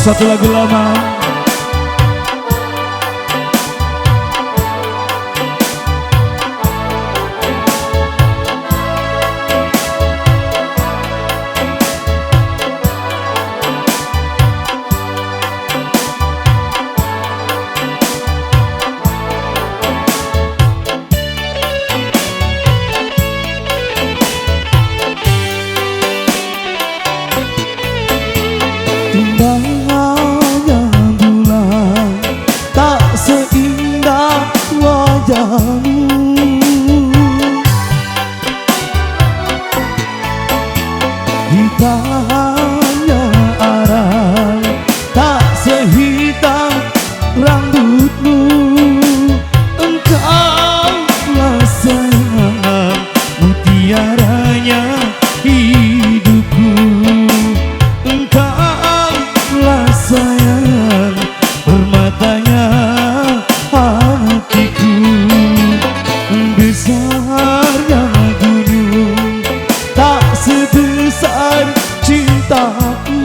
Satu lagu lama. Indahnya bulan tak seindah wajahmu. Hitamnya arang tak sehitam rambutmu. Engkaulah sayang mutiaranya hidupku. Engkaulah sayang permatanya hatiku. Besarnya gunung tak sebesar cintaku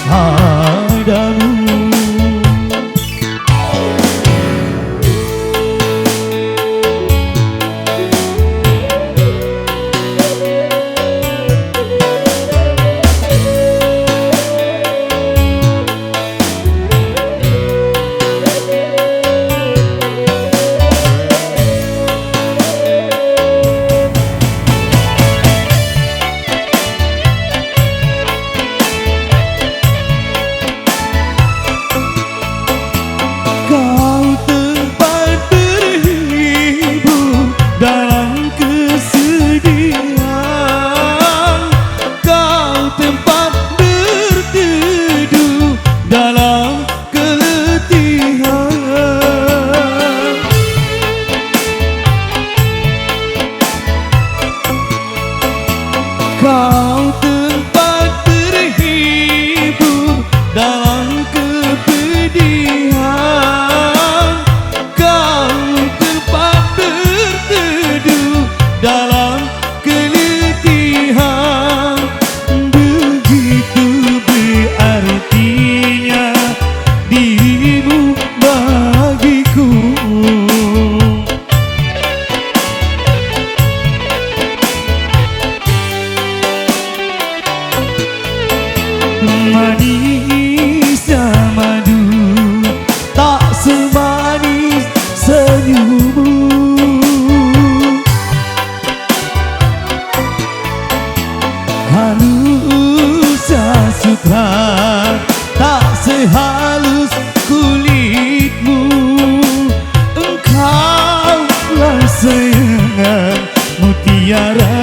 padamu. Kau tempat berhibur dalam kesedihan. Kau tempat berteduh dalam keletihan. Kau tempat berhibur dalam kepedihan. Kau tempat berteduh dalam keletihan. Begitu berartinya dirimu bagiku. Manisnya madu tak semanis senyummu. Halusnya sutra tak sehalus kulitmu. Engkaulah sayang mutiara